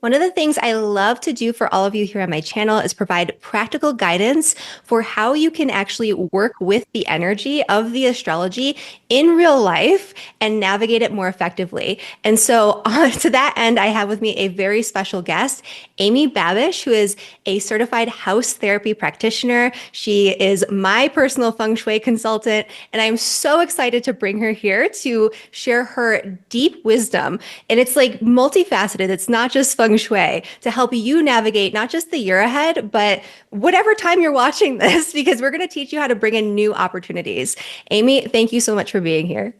One of the things I love to do for all of you here on my channel is provide practical guidance for how you can actually work with the energy of the astrology in real life and navigate it more effectively. And so, to that end, I have with me a very special guest, Amy Babish, who is a certified house therapy practitioner. She is my personal feng shui consultant, and I'm so excited to bring her here to share her deep wisdom. And it's like multifaceted. It's not just feng shui to help you navigate not just the year ahead, but whatever time you're watching this, because we're going to teach you how to bring in new opportunities. Amy, thank you so much for being here.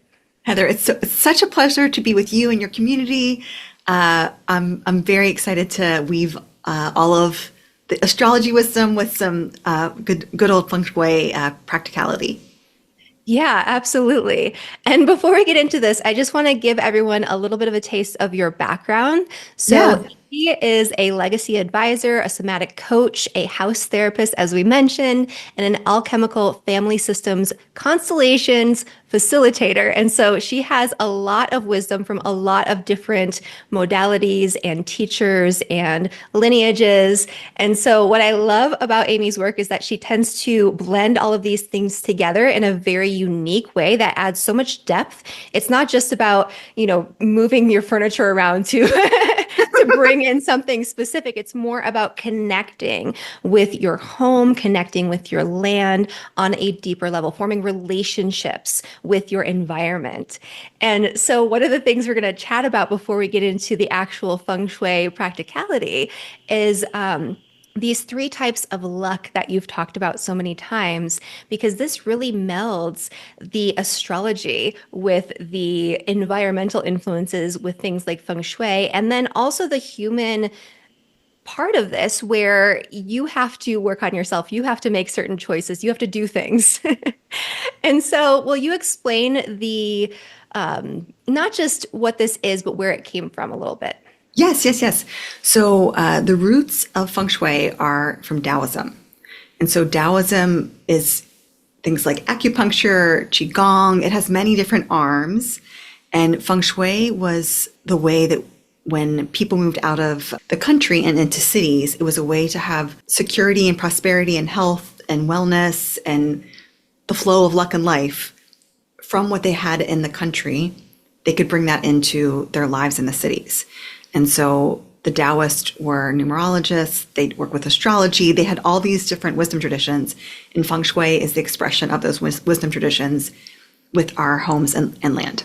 Heather, it's such a pleasure to be with you and your community. I'm very excited to weave all of the astrology wisdom with some good old feng shui practicality. Yeah, absolutely. And before we get into this, I just want to give everyone a little bit of a taste of your background. Yeah. So, he is a legacy advisor, a somatic coach, a house therapist, as we mentioned, and an alchemical family systems constellations facilitator. And so she has a lot of wisdom from a lot of different modalities and teachers and lineages. And so what I love about Amy's work is that she tends to blend all of these things together in a very unique way that adds so much depth. It's not just about, moving your furniture around to to bring in something specific. It's more about connecting with your home, connecting with your land on a deeper level, forming relationships with your environment. And so, one of the things we're going to chat about before we get into the actual feng shui practicality is these three types of luck that you've talked about so many times, because this really melds the astrology with the environmental influences with things like feng shui, and then also the human part of this where you have to work on yourself. You have to make certain choices. You have to do things. And so, will you explain the not just what this is, but where it came from a little bit? Yes, yes, yes. So the roots of feng shui are from Taoism. And so Taoism is things like acupuncture, qigong. It has many different arms. And feng shui was the way that when people moved out of the country and into cities, it was a way to have security and prosperity and health and wellness and the flow of luck and life from what they had in the country. They could bring that into their lives in the cities. And so the Taoists were numerologists, they'd work with astrology, they had all these different wisdom traditions. And feng shui is the expression of those wisdom traditions with our homes and land.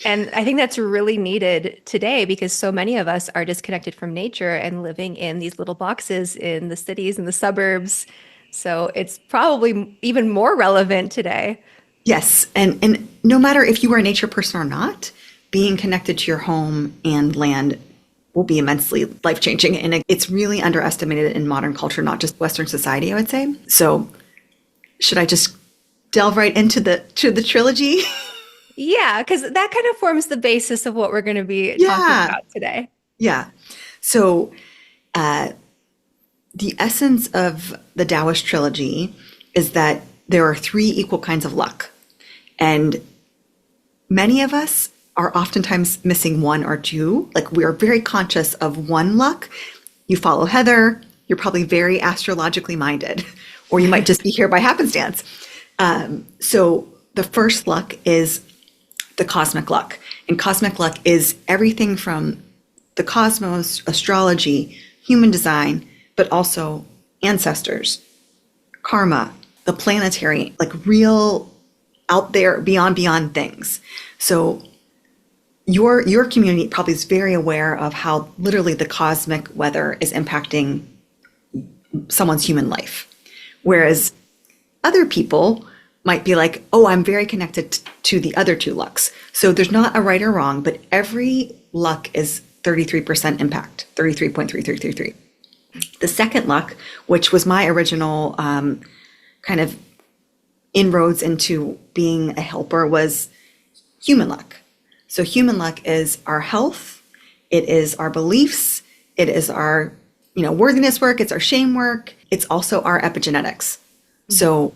And I think that's really needed today because so many of us are disconnected from nature and living in these little boxes in the cities and the suburbs. So it's probably even more relevant today. Yes, and no matter if you are a nature person or not, being connected to your home and land will be immensely life-changing. And it's really underestimated in modern culture, not just Western society, I would say. So should I just delve right into the trilogy? Yeah, because that kind of forms the basis of what we're going to be talking Yeah, about today. yeah. So the essence of the Taoist trilogy is that there are three equal kinds of luck. And many of us are oftentimes missing one or two. Like we are very conscious of one luck. You follow Heather, you're probably very astrologically minded, or you might just be here by happenstance. So the first luck is the cosmic luck. And cosmic luck is everything from the cosmos, astrology, human design, but also ancestors, karma, the planetary, like real out there beyond things. So your community probably is very aware of how literally the cosmic weather is impacting someone's human life. Whereas other people might be like, oh, I'm very connected to the other two lucks. So there's not a right or wrong, but every luck is 33% impact, 33.3333. The second luck, which was my original kind of inroads into being a helper, was human luck. So human luck is our health, it is our beliefs, it is our worthiness work, it's our shame work, it's also our epigenetics. So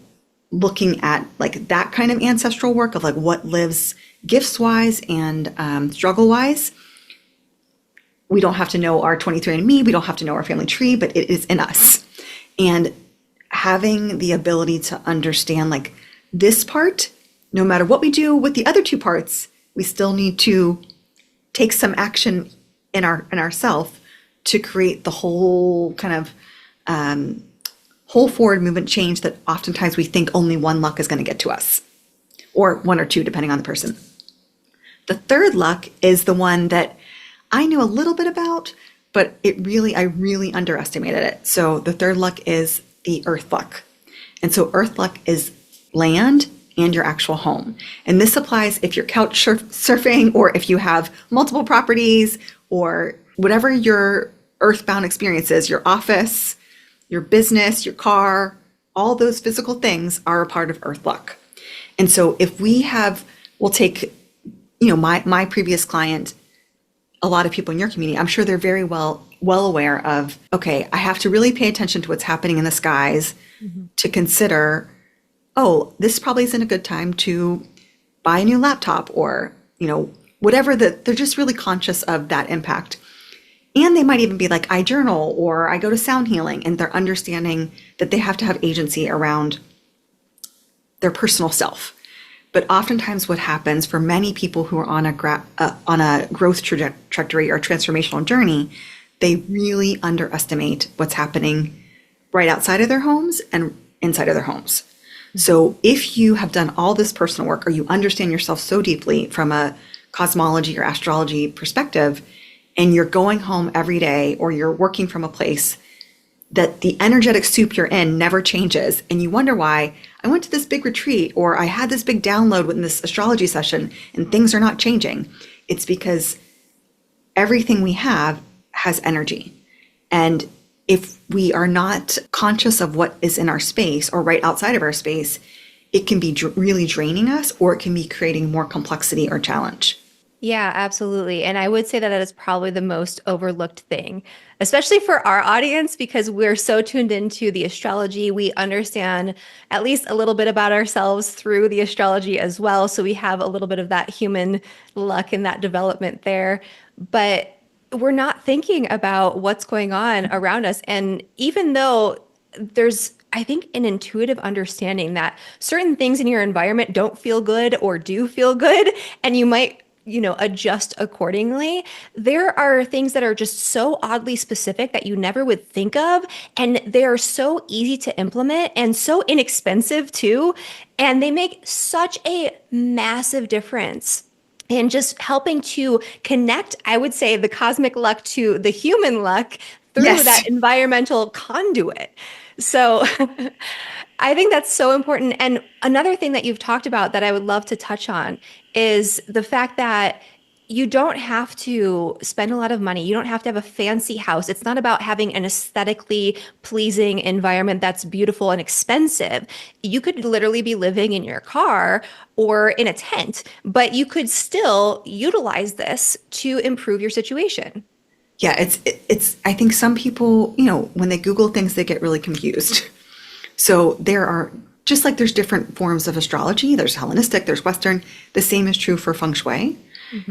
looking at like that kind of ancestral work of like what lives gifts wise and struggle wise, We don't have to know our 23andMe, we don't have to know our family tree, but it is in us. And having the ability to understand like this part, no matter what we do with the other two parts, we still need to take some action in ourself to create the whole kind of whole forward movement change that oftentimes we think only one luck is going to get to us, or one or two, depending on the person. The third luck is the one that I knew a little bit about, but I really underestimated it. So the third luck is the earth luck. And so earth luck is land and your actual home. And this applies if you're couch surfing, or if you have multiple properties, or whatever your earthbound experience is, your office, your business, your car, all those physical things are a part of earth luck. And so if we'll take, my previous client, a lot of people in your community, I'm sure they're very well aware of, okay, I have to really pay attention to what's happening in the skies to consider, oh, this probably isn't a good time to buy a new laptop, or, whatever they're just really conscious of that impact. And they might even be like, I journal, or I go to sound healing, and they're understanding that they have to have agency around their personal self. But oftentimes what happens for many people who are on a growth trajectory or transformational journey, they really underestimate what's happening right outside of their homes and inside of their homes. So if you have done all this personal work, or you understand yourself so deeply from a cosmology or astrology perspective, and you're going home every day, or you're working from a place that the energetic soup you're in never changes, and you wonder why, I went to this big retreat, or I had this big download in this astrology session and things are not changing. It's because everything we have has energy. And if we are not conscious of what is in our space or right outside of our space, it can be really draining us, or it can be creating more complexity or challenge. Yeah, absolutely. And I would say that is probably the most overlooked thing, especially for our audience, because we're so tuned into the astrology. We understand at least a little bit about ourselves through the astrology as well. So we have a little bit of that human luck and that development there. But we're not thinking about what's going on around us. And even though there's, I think, an intuitive understanding that certain things in your environment don't feel good or do feel good, and you might adjust accordingly. There are things that are just so oddly specific that you never would think of. And they are so easy to implement and so inexpensive too. And they make such a massive difference in just helping to connect, I would say, the cosmic luck to the human luck through that environmental conduit. So I think that's so important. And another thing that you've talked about that I would love to touch on is the fact that you don't have to spend a lot of money. You don't have to have a fancy house. It's not about having an aesthetically pleasing environment that's beautiful and expensive. You could literally be living in your car or in a tent, but you could still utilize this to improve your situation. Yeah, it's I think some people, when they Google things, they get really confused. So there are, just like there's different forms of astrology, there's Hellenistic, there's Western, the same is true for Feng Shui.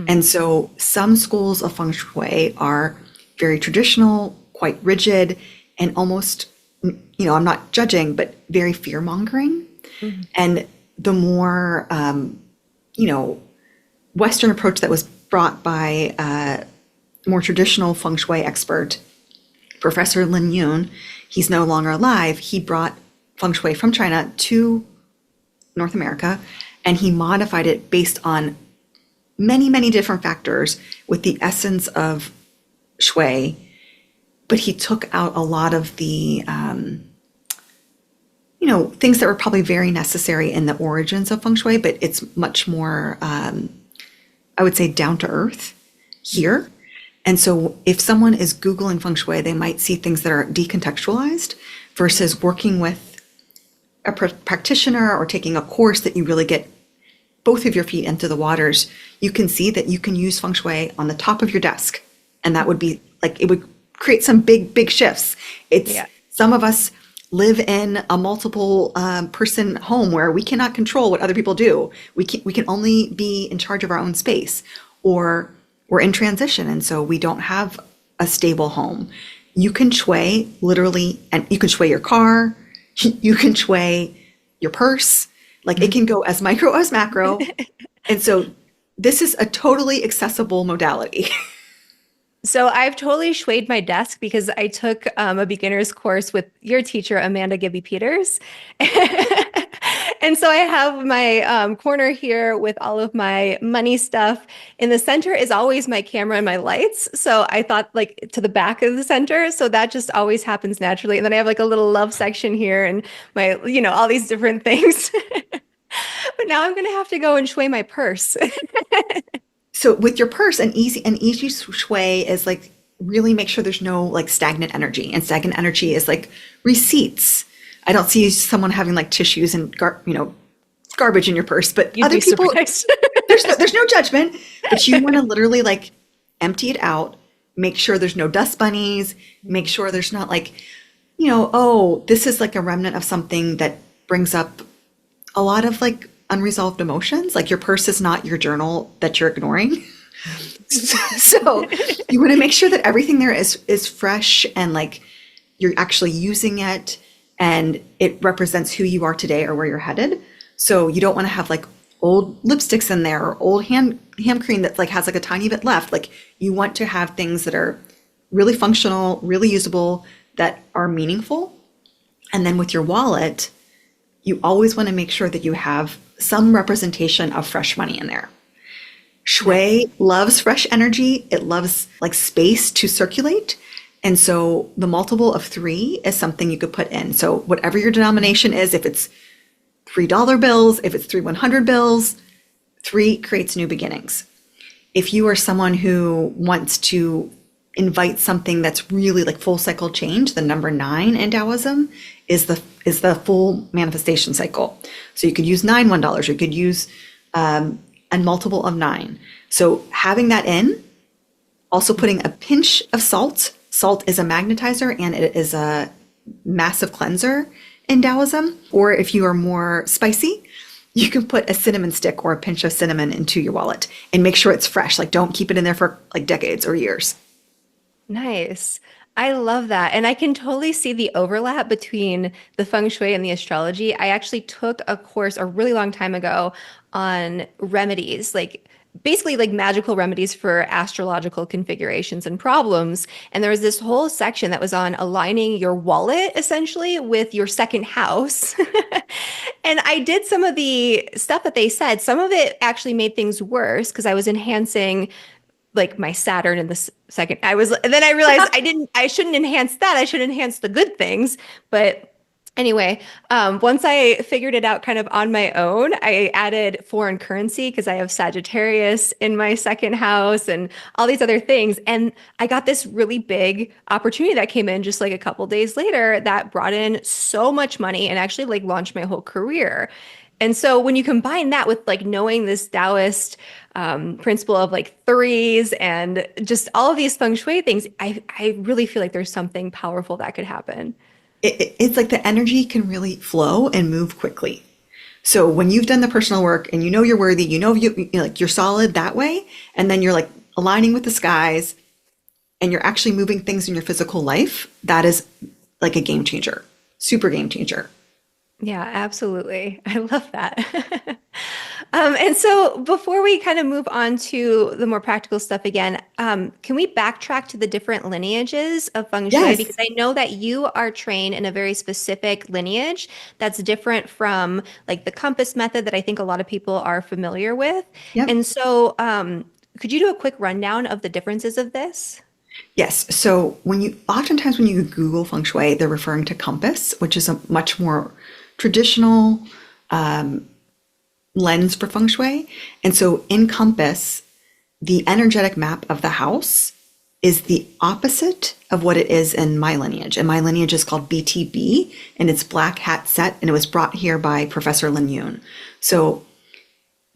And so some schools of Feng Shui are very traditional, quite rigid, and almost, I'm not judging, but very fear-mongering. And the more, Western approach that was brought by a more traditional Feng Shui expert, Professor Lin Yun, he's no longer alive, he brought Feng Shui from China to North America, and he modified it based on many, many different factors with the essence of Shui, but he took out a lot of the, things that were probably very necessary in the origins of Feng Shui, but it's much more, I would say, down to earth here. And so if someone is Googling Feng Shui, they might see things that are decontextualized versus working with a practitioner or taking a course that you really get both of your feet into the waters. You can see that you can use Feng Shui on the top of your desk. And that would be like, it would create some big shifts. Some of us live in a multiple person home where we cannot control what other people do. We can only be in charge of our own space. Or we're in transition. And so we don't have a stable home. You can shui literally, and you can shui your car, you can shui your purse. Like it can go as micro as macro. And so this is a totally accessible modality. So I've totally swayed my desk because I took a beginner's course with your teacher, Amanda Gibby Peters. And so I have my corner here with all of my money stuff. In the center is always my camera and my lights. So I thought like to the back of the center. So that just always happens naturally. And then I have like a little love section here and my, all these different things. But now I'm going to have to go and sway my purse. So with your purse, an easy shui is like really make sure there's no like stagnant energy. And stagnant energy is like receipts. I don't see someone having like tissues and garbage in your purse, but You'd other be people, surprised. there's no judgment, but you want to literally like empty it out, make sure there's no dust bunnies, make sure there's not like, oh, this is like a remnant of something that brings up a lot of like unresolved emotions. Like your purse is not your journal that you're ignoring. So you want to make sure that everything there is fresh and like you're actually using it and it represents who you are today or where you're headed. So you don't want to have like old lipsticks in there or old hand cream that like has like a tiny bit left. Like you want to have things that are really functional, really usable, that are meaningful. And then with your wallet, you always want to make sure that you have some representation of fresh money in there. Shui loves fresh energy. It loves like space to circulate. And so the multiple of 3 is something you could put in. So whatever your denomination is, if it's $3 bills, if it's 3 100 bills, 3 creates new beginnings. If you are someone who wants to invite something that's really like full cycle change, the number 9 in Taoism is the full manifestation cycle. So you could use 9 $1, or you could use a multiple of 9. So having that in, also putting a pinch of salt. Salt is a magnetizer and it is a massive cleanser in Taoism. Or if you are more spicy, you can put a cinnamon stick or a pinch of cinnamon into your wallet and make sure it's fresh. Like don't keep it in there for like decades or years. Nice. I love that. And I can totally see the overlap between the feng shui and the astrology. I actually took a course a really long time ago on remedies, like basically like magical remedies for astrological configurations and problems. And there was this whole section that was on aligning your wallet essentially with your second house. And I did some of the stuff that they said. Some of it actually made things worse because I was enhancing like my Saturn in the second. And then I realized I shouldn't enhance that. I should enhance the good things. But anyway, once I figured it out kind of on my own, I added foreign currency because I have Sagittarius in my second house and all these other things. And I got this really big opportunity that came in just like a couple days later that brought in so much money and actually like launched my whole career. And so when you combine that with like knowing this Taoist principle of like threes and just all of these feng shui things, I really feel like there's something powerful that could happen. It's like the energy can really flow and move quickly. So when you've done the personal work and you know you're worthy, you're solid that way, and then you're like aligning with the skies and you're actually moving things in your physical life, that is like a game changer, super game changer. Yeah, absolutely. I love that. And so before we kind of move on to the more practical stuff again, can we backtrack to the different lineages of feng shui? Yes. Because I know that you are trained in a very specific lineage that's different from like the compass method that I think a lot of people are familiar with. Yep. And so could you do a quick rundown of the differences of this? Yes. So oftentimes when you Google feng shui, they're referring to compass, which is a much more traditional lens for feng shui. And so in compass, the energetic map of the house is the opposite of what it is in my lineage. And my lineage is called BTB, and it's Black Hat Set, and it was brought here by Professor Lin Yun. So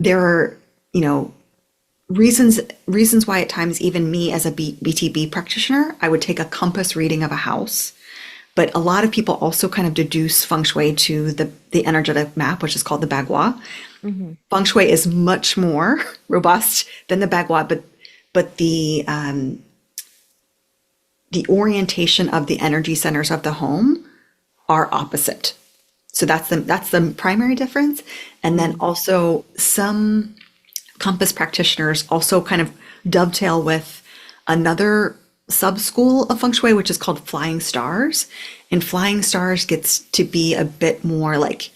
there are, reasons why at times even me as a BTB practitioner, I would take a compass reading of a house. But a lot of people also kind of deduce feng shui to the energetic map, which is called the bagua. Mm-hmm. Feng shui is much more robust than the bagua, but but the orientation of the energy centers of the home are opposite. So that's the primary difference. And then also some compass practitioners also kind of dovetail with another sub school of feng shui, which is called flying stars. And flying stars gets to be a bit more like,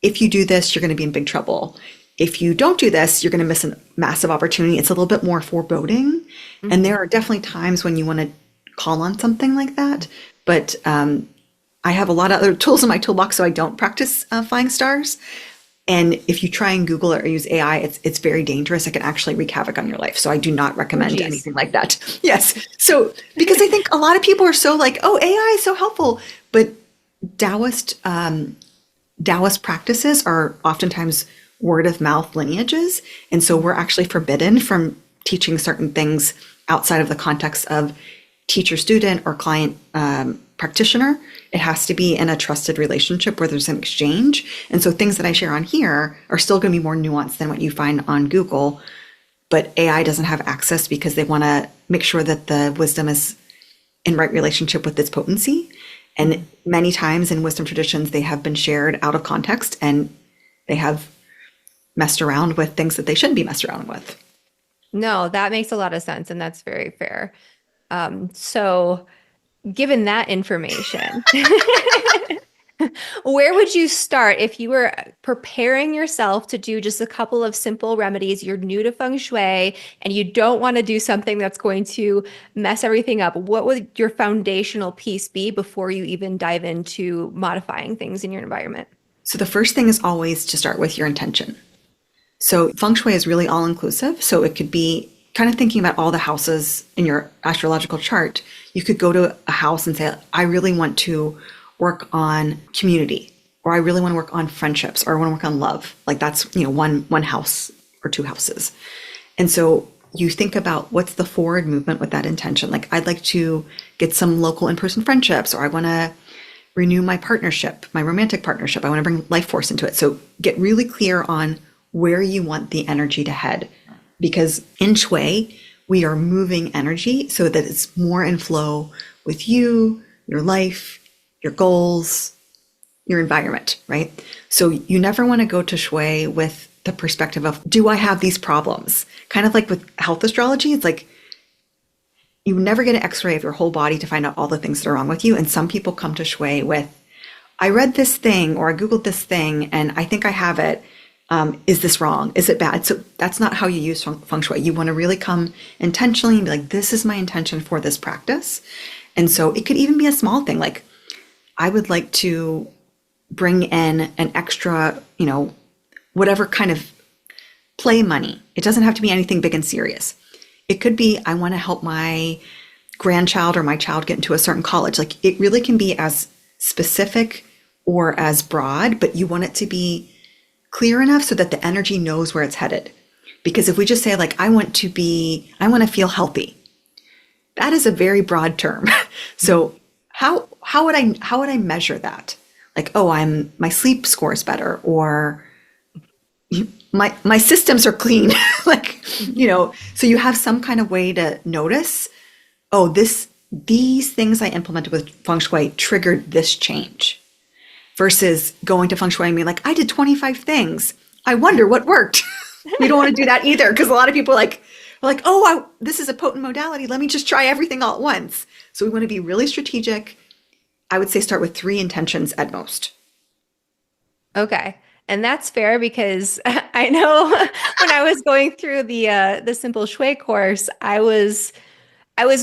if you do this, you're going to be in big trouble. If you don't do this, you're going to miss a massive opportunity. It's a little bit more foreboding. And there are definitely times when you want to call on something like that. But I have a lot of other tools in my toolbox, so I don't practice flying stars. And if you try and Google it or use AI, it's very dangerous. It can actually wreak havoc on your life. So I do not recommend anything like that. Yes. So because I think a lot of people are so like, oh, AI is so helpful, but Taoist practices are oftentimes word of mouth lineages, and so we're actually forbidden from teaching certain things outside of the context of teacher student or client practitioner. It has to be in a trusted relationship where there's an exchange. And so things that I share on here are still going to be more nuanced than what you find on Google, but AI doesn't have access because they want to make sure that the wisdom is in right relationship with its potency. And many times in wisdom traditions, they have been shared out of context and they have messed around with things that they shouldn't be messed around with. No, that makes a lot of sense, and that's very fair. So given that information, where would you start if you were preparing yourself to do just a couple of simple remedies? You're new to feng shui and you don't want to do something that's going to mess everything up. What would your foundational piece be before you even dive into modifying things in your environment? So the first thing is always to start with your intention. So feng shui is really all inclusive. So it could be kind of thinking about all the houses in your astrological chart. You could go to a house and say, I really want to work on community, or I really want to work on friendships, or I want to work on love. Like that's, one house or two houses. And so you think about what's the forward movement with that intention. Like I'd like to get some local in-person friendships, or I want to renew my partnership, my romantic partnership. I want to bring life force into it. So get really clear on where you want the energy to head. Because in Shui, we are moving energy so that it's more in flow with you, your life, your goals, your environment, right? So you never want to go to Shui with the perspective of, do I have these problems? Kind of like with health astrology, it's like you never get an x-ray of your whole body to find out all the things that are wrong with you. And some people come to Shui with, I read this thing or I Googled this thing and I think I have it. Is this wrong? Is it bad? So that's not how you use feng shui. You want to really come intentionally and be like, this is my intention for this practice. And so it could even be a small thing. Like I would like to bring in an extra, whatever kind of play money. It doesn't have to be anything big and serious. It could be, I want to help my grandchild or my child get into a certain college. Like it really can be as specific or as broad, but you want it to be clear enough so that the energy knows where it's headed. Because if we just say like, I want to feel healthy, that is a very broad term. So how would I measure that? Like, oh, my sleep score is better, or my systems are clean. Like, so you have some kind of way to notice, oh, these things I implemented with feng shui triggered this change. Versus going to feng shui and being like, I did 25 things. I wonder what worked. You don't want to do that either, because a lot of people are like, oh, this is a potent modality. Let me just try everything all at once. So we want to be really strategic. I would say start with 3 intentions at most. Okay. And that's fair because I know when I was going through the simple shui course, I was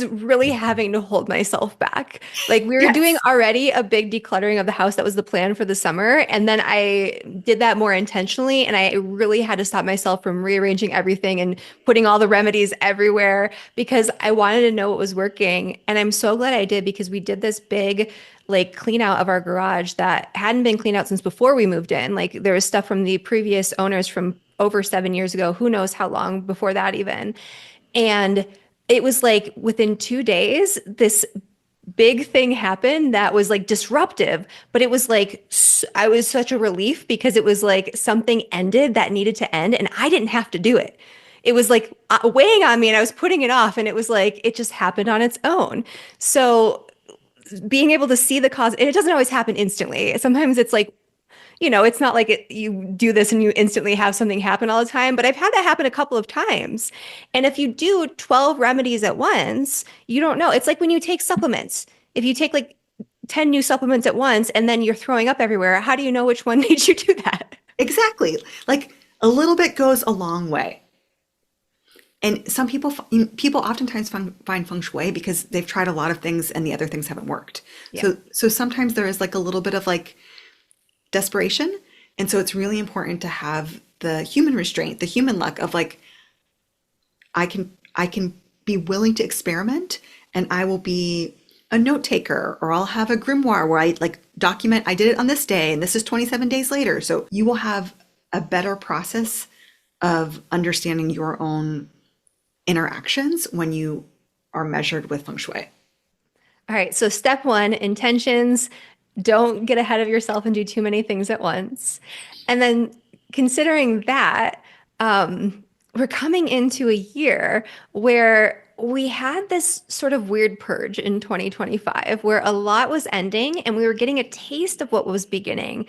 really having to hold myself back. Like we were doing Yes. already a big decluttering of the house. That was the plan for the summer. And then I did that more intentionally. And I really had to stop myself from rearranging everything and putting all the remedies everywhere because I wanted to know what was working. And I'm so glad I did because we did this big like clean out of our garage that hadn't been cleaned out since before we moved in. Like there was stuff from the previous owners from over 7 years ago. Who knows how long before that even. And it was like within 2 days, this big thing happened that was like disruptive, but it was like, I was such a relief because it was like something ended that needed to end and I didn't have to do it. it was like weighing on me and I was putting it off and it was like it just happened on its own. So being able to see the cause, and it doesn't always happen instantly. Sometimes it's like, it's not like you do this and you instantly have something happen all the time, but I've had that happen a couple of times. And if you do 12 remedies at once, you don't know. It's like when you take supplements. If you take like 10 new supplements at once and then you're throwing up everywhere, how do you know which one made you do that? Exactly. Like a little bit goes a long way. And some people oftentimes find feng shui because they've tried a lot of things and the other things haven't worked. Yeah. So sometimes there is like a little bit of like desperation. And so it's really important to have the human restraint, the human luck of like, I can be willing to experiment, and I will be a note taker, or I'll have a grimoire where I like document I did it on this day and this is 27 days later. So you will have a better process of understanding your own interactions when you are measured with feng shui. All right. So step one, intentions. Don't get ahead of yourself and do too many things at once. And then considering that, we're coming into a year where we had this sort of weird purge in 2025 where a lot was ending and we were getting a taste of what was beginning,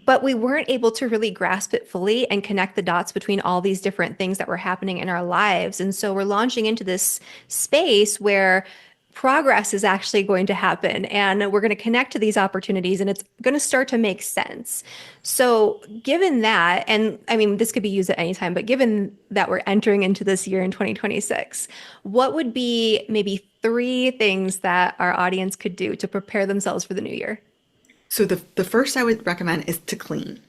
but we weren't able to really grasp it fully and connect the dots between all these different things that were happening in our lives. And so we're launching into this space where progress is actually going to happen and we're going to connect to these opportunities and it's going to start to make sense. So, given that, and I mean, this could be used at any time, but given that we're entering into this year in 2026, what would be maybe three things that our audience could do to prepare themselves for the new year? So the first I would recommend is to clean.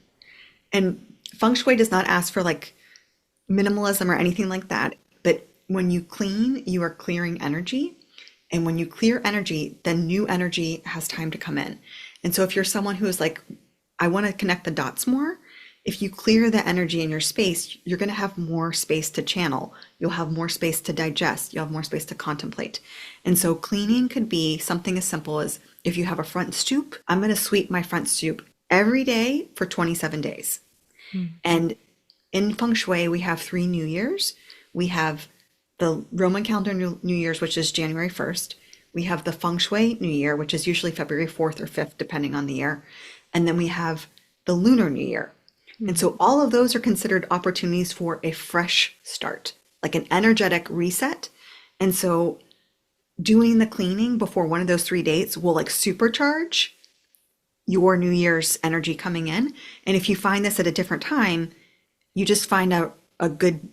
And feng shui does not ask for like minimalism or anything like that. But when you clean, you are clearing energy. And when you clear energy, then new energy has time to come in. And so if you're someone who is like, I want to connect the dots more, if you clear the energy in your space, you're going to have more space to channel. You'll have more space to digest. You'll have more space to contemplate. And so cleaning could be something as simple as if you have a front stoop, I'm going to sweep my front stoop every day for 27 days. And in feng shui, we have 3 New Years. We have the Roman calendar New Year's, which is January 1st. We have the feng shui New Year, which is usually February 4th or 5th, depending on the year. And then we have the lunar New Year. And so all of those are considered opportunities for a fresh start, like an energetic reset. And so doing the cleaning before one of those 3 dates will like supercharge your New Year's energy coming in. And if you find this at a different time, you just find out a good,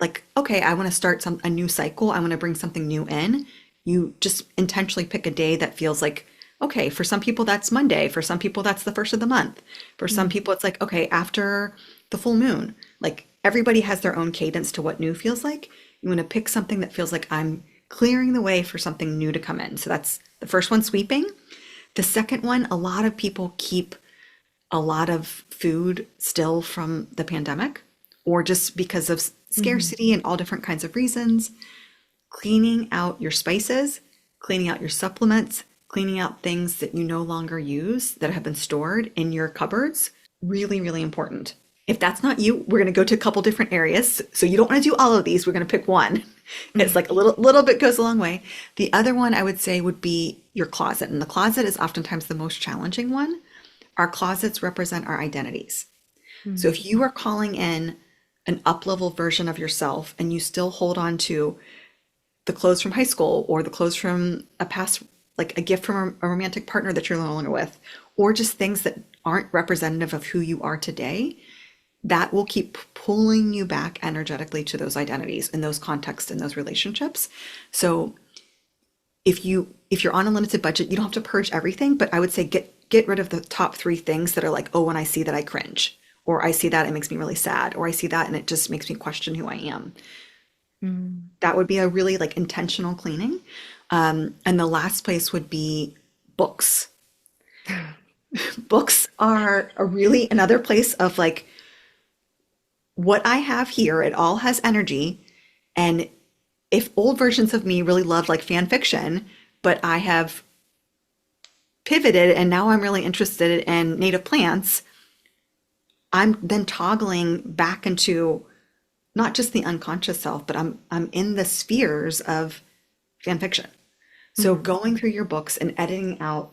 like, okay, I want to start a new cycle. I want to bring something new in. You just intentionally pick a day that feels like, okay, for some people that's Monday. For some people that's the first of the month. For some people it's like, okay, after the full moon. Like everybody has their own cadence to what new feels like. You want to pick something that feels like I'm clearing the way for something new to come in. So that's the first one, sweeping. The second one, a lot of people keep a lot of food still from the pandemic or just because of scarcity and all different kinds of reasons. Cleaning out your spices, cleaning out your supplements, cleaning out things that you no longer use that have been stored in your cupboards, really, really important. If that's not you, we're going to go to a couple different areas. So you don't want to do all of these. We're going to pick one. It's like a little bit goes a long way. The other one I would say would be your closet. And the closet is oftentimes the most challenging one. Our closets represent our identities. So if you are calling in an up-level version of yourself and you still hold on to the clothes from high school or the clothes from a past, like a gift from a romantic partner that you're no longer with, or just things that aren't representative of who you are today, that will keep pulling you back energetically to those identities and those contexts and those relationships. So if you're on a limited budget, you don't have to purge everything, but I would say get rid of the top 3 things that are like, oh, when I see that I cringe, or I see that it makes me really sad, or I see that and it just makes me question who I am. That would be a really like intentional cleaning. And the last place would be books. Books are a really another place of like, what I have here, it all has energy. And if old versions of me really loved like fan fiction, but I have pivoted and now I'm really interested in native plants, I'm then toggling back into not just the unconscious self, but I'm in the spheres of fan fiction. So Mhm. going through your books and editing out,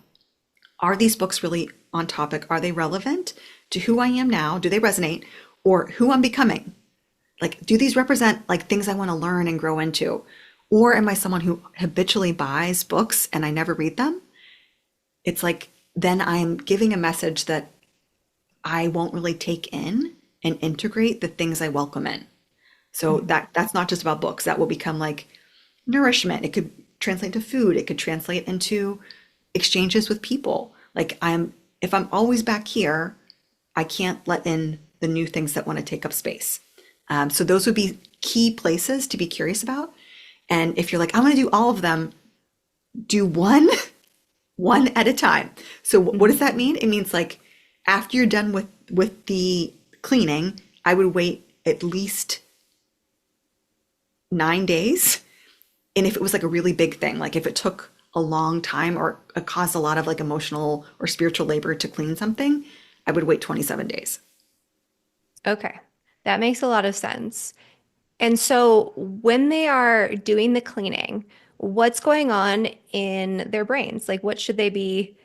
are these books really on topic? Are they relevant to who I am now? Do they resonate? Or who I'm becoming? Like, do these represent like things I want to learn and grow into? Or am I someone who habitually buys books and I never read them? It's like, then I'm giving a message that I won't really take in and integrate the things I welcome in. So Mhm. that's not just about books. That will become like nourishment. It could translate to food. It could translate into exchanges with people. Like if I'm always back here, I can't let in the new things that want to take up space. So those would be key places to be curious about. And if you're like, I want to do all of them, do one, one at a time. So what does Mhm. that mean? It means like after you're done with the cleaning, I would wait at least 9 days. And if it was like a really big thing, like if it took a long time or it caused a lot of like emotional or spiritual labor to clean something, I would wait 27 days. Okay. That makes a lot of sense. And so when they are doing the cleaning, what's going on in their brains? Like, what should they be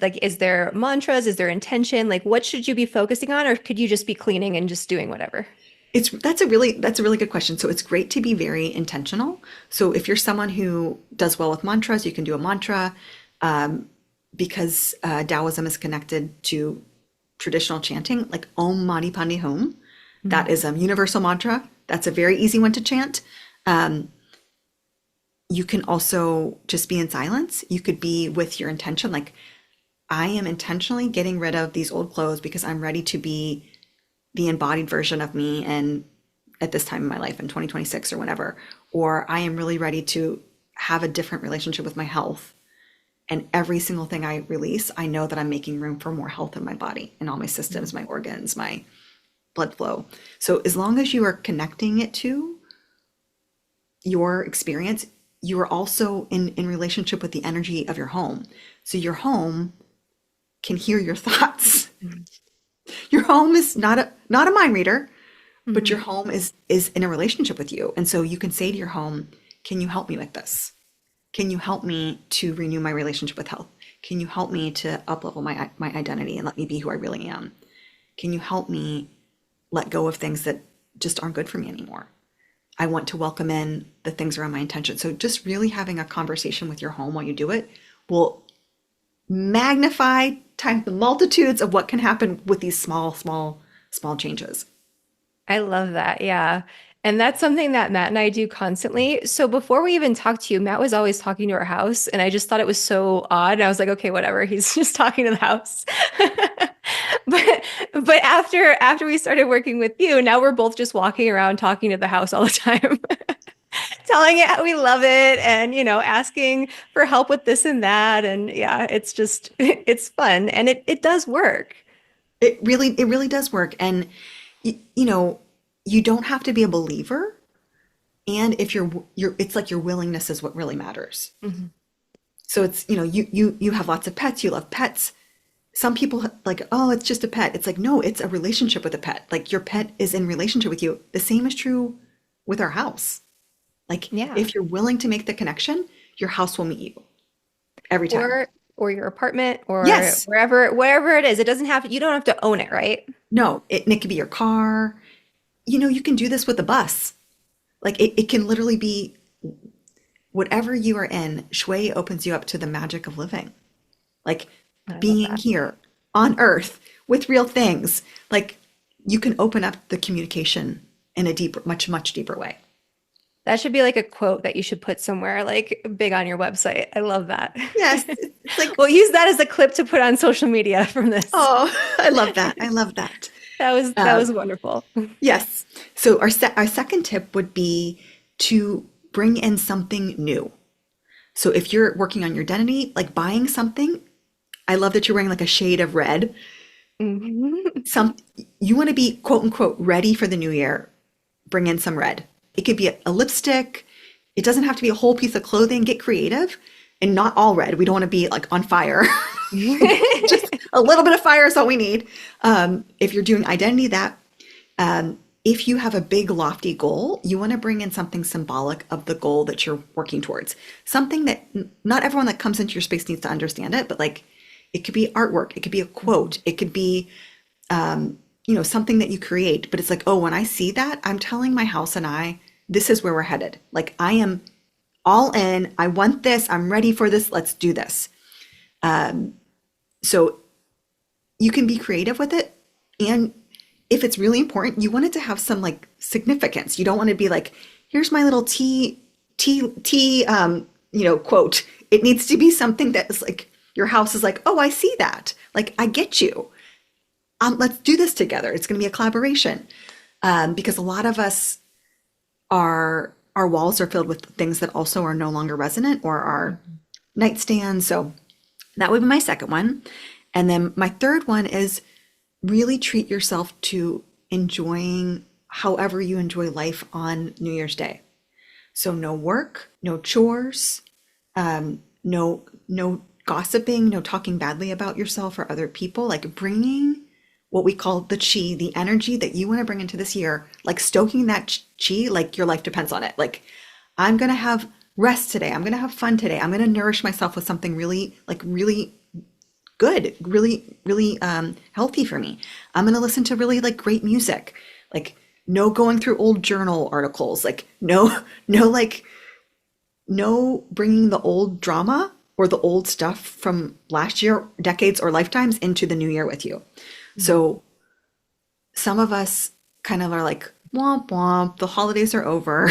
like? Is there mantras? Is there intention? Like, what should you be focusing on? Or could you just be cleaning and just doing whatever? It's that's a really good question. So it's great to be very intentional. So if you're someone who does well with mantras, you can do a mantra because Taoism is connected to traditional chanting, like Om Mani Padme Hum. That Mhm. is a universal mantra. That's a very easy one to chant. You can also just be in silence. You could be with your intention, like I am intentionally getting rid of these old clothes because I'm ready to be the embodied version of me and at this time in my life in 2026 or whenever, or I am really ready to have a different relationship with my health. And every single thing I release, I know that I'm making room for more health in my body and all my systems, my organs, my blood flow. So as long as you are connecting it to your experience, you are also in relationship with the energy of your home. So your home can hear your thoughts. Mhm. Your home is not a mind reader, but your Mhm. home is in a relationship with you. And so you can say to your home, can you help me with this? Can you help me to renew my relationship with health? Can you help me to uplevel my identity and let me be who I really am? Can you help me let go of things that just aren't good for me anymore? I want to welcome in the things around my intention. So just really having a conversation with your home while you do it will magnify times the multitudes of what can happen with these small changes. I love that. Yeah. And that's something that Matt and I do constantly. So before we even talked to you, Matt was always talking to our house, and I just thought it was so odd. And I was like, okay, whatever. He's just talking to the house. But after we started working with you, now we're both just walking around talking to the house all the time, telling it how we love it and, asking for help with this and that. And yeah, it's just it's fun and it does work. It really does work. And you know, you don't have to be a believer. And if it's like your willingness is what really matters. Mhm. So it's, you have lots of pets, you love pets. Some people like, oh, it's just a pet. It's like, no, it's a relationship with a pet. Like your pet is in relationship with you. The same is true with our house. Like Yeah. if you're willing to make the connection, your house will meet you every time. Or your apartment or Yes. wherever it is. It doesn't have you don't have to own it, right? No, and it could be your car. You can do this with the bus. Like it can literally be whatever you are in. Shui opens you up to the magic of living. Like I love being that. here on earth with real things. Like you can open up the communication in a deeper, much deeper way. That should be like a quote that you should put somewhere like big on your website. I love that. Yes, it's like, We'll use that as a clip to put on social media from this. oh, I love that. I love that. That was wonderful. Yes. So our second tip would be to bring in something new. So if you're working on your identity, like buying something, I love that you're wearing like a shade of red. Mhm. Some You want to be quote unquote ready for the new year. Bring in some red. It could be a lipstick. It doesn't have to be a whole piece of clothing. Get creative and not all red. We don't want to be like on fire. Just a little bit of fire is all we need. If you're doing identity, that if you have a big lofty goal, you want to bring in something symbolic of the goal that you're working towards. Something that not everyone that comes into your space needs to understand it, but like it could be artwork, it could be a quote, it could be something that you create, but it's like, oh, when I see that, I'm telling my house and I, this is where we're headed. Like I am all in, I want this, I'm ready for this, let's do this. So you can be creative with it. And if it's really important, you want it to have some like significance. You don't want to be like, here's my little quote. It needs to be something that is like, your house is like, oh, I see that. Like, I get you. Let's do this together. It's going to be a collaboration. Because a lot of us our walls are filled with things that also are no longer resonant or are nightstands. So that would be my second one. And then my third one is really treat yourself to enjoying however you enjoy life on New Year's Day. So no work, no chores, no gossiping, no talking badly about yourself or other people, like bringing what we call the chi, the energy that you want to bring into this year, like stoking that chi, like your life depends on it. Like, I'm going to have rest today. I'm going to have fun today. I'm going to nourish myself with something really, like really good, really healthy for me. I'm going to listen to really like great music, like no going through old journal articles, like no bringing the old drama or the old stuff from last year, decades or lifetimes into the new year with you. So some of us kind of are like, womp womp, the holidays are over,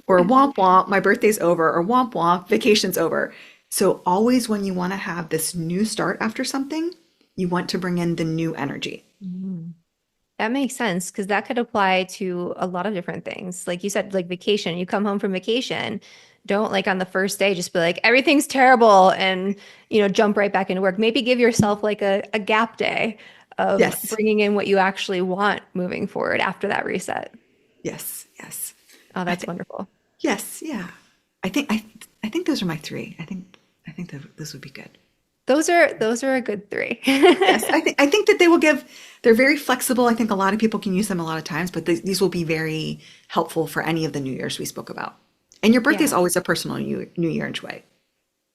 or womp womp, my birthday's over, or womp womp, vacation's over. So always when you want to have this new start after something, you want to bring in the new energy. That makes sense because that could apply to a lot of different things. Like you said, like vacation, you come home from vacation, don't like on the first day just be like, everything's terrible and, jump right back into work. Maybe give yourself like a gap day of Yes, bringing in what you actually want moving forward after that reset. yes, yes. Oh, I that's think wonderful. yes, yeah. I think those are my three. I think that this would be good. Those are a good three. Yes, I think that they will give. They're very flexible. I think a lot of people can use them a lot of times, but these will be very helpful for any of the New Year's we spoke about. And your birthday is Yeah. always a personal New Year in way.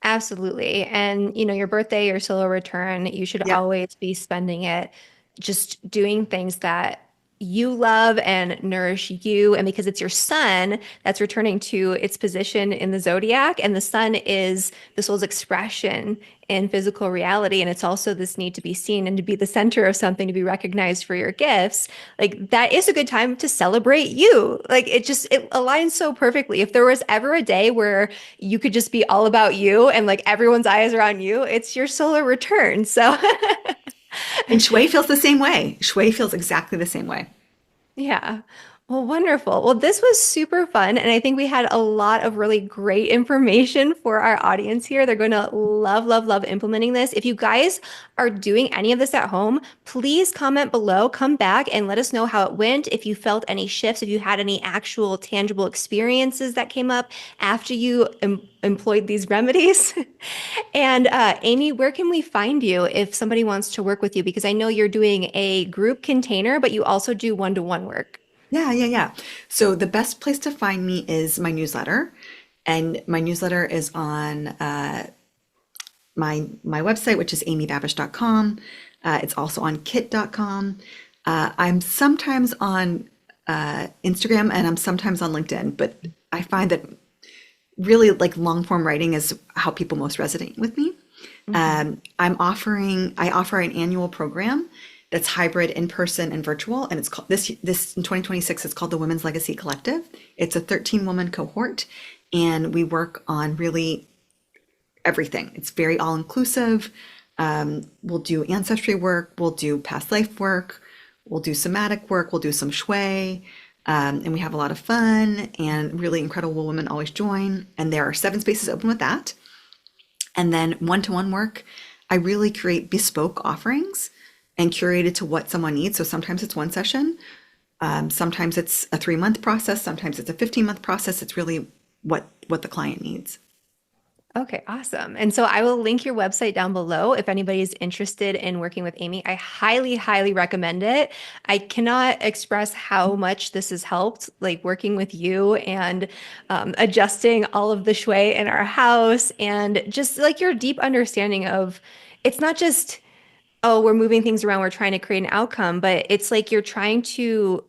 Absolutely. And, your birthday, your solar return, you should Yep. always be spending it just doing things that you love and nourish you. And because it's your sun that's returning to its position in the zodiac, and the sun is the soul's expression in physical reality. And it's also this need to be seen and to be the center of something, to be recognized for your gifts. Like that is a good time to celebrate you. Like it aligns so perfectly. If there was ever a day where you could just be all about you and like everyone's eyes are on you, it's your solar return. So And Shui feels the same way. Shui feels exactly the same way. yeah. Well, wonderful. Well, this was super fun. And I think we had a lot of really great information for our audience here. They're going to love, love, love implementing this. If you guys are doing any of this at home, please comment below, come back and let us know how it went. If you felt any shifts, if you had any actual tangible experiences that came up after you employed these remedies. And Amy, where can we find you if somebody wants to work with you? Because I know you're doing a group container, but you also do one-to-one work. Yeah, yeah, yeah. So the best place to find me is my newsletter, and my newsletter is on my website, which is amybabish.com. It's also on kit.com. I'm sometimes on Instagram and I'm sometimes on LinkedIn, but I find that really like long form writing is how people most resonate with me. I offer an annual program that's hybrid in person and virtual. And it's called this in 2026, it's called the Women's Legacy Collective. It's a 13 woman cohort and we work on really everything. It's very all inclusive. We'll do ancestry work. We'll do past life work. We'll do somatic work. We'll do some shui. And we have a lot of fun and really incredible women always join. And there are 7 spaces open with that. And then one-to-one work, I really create bespoke offerings and curated to what someone needs. So sometimes it's one session. Sometimes it's a 3-month process. Sometimes it's a 15-month process. It's really what the client needs. Okay, awesome. And so I will link your website down below if anybody's interested in working with Amy. I highly, highly recommend it. I cannot express how much this has helped, like working with you and adjusting all of the shui in our house and just like your deep understanding of it's not just, oh, we're moving things around, we're trying to create an outcome, but it's like you're trying to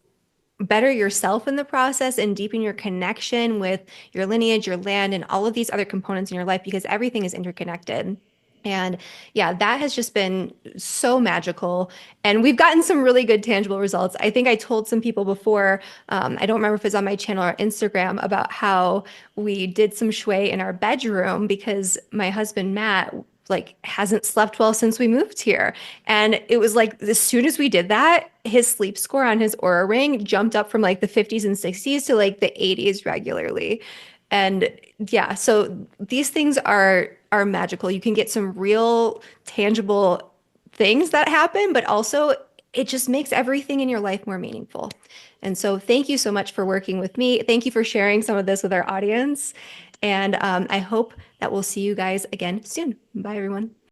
better yourself in the process and deepen your connection with your lineage, your land, and all of these other components in your life because everything is interconnected. And yeah, that has just been so magical. And we've gotten some really good tangible results. I think I told some people before, I don't remember if it's on my channel or Instagram, about how we did some shui in our bedroom because my husband, Matt, like hasn't slept well since we moved here. And it was like as soon as we did that, his sleep score on his Aura ring jumped up from like the 50s and 60s to like the 80s regularly. And yeah, so these things are magical. You can get some real tangible things that happen, but also it just makes everything in your life more meaningful. And so thank you so much for working with me. Thank you for sharing some of this with our audience. And I hope that we'll see you guys again soon. Bye, everyone.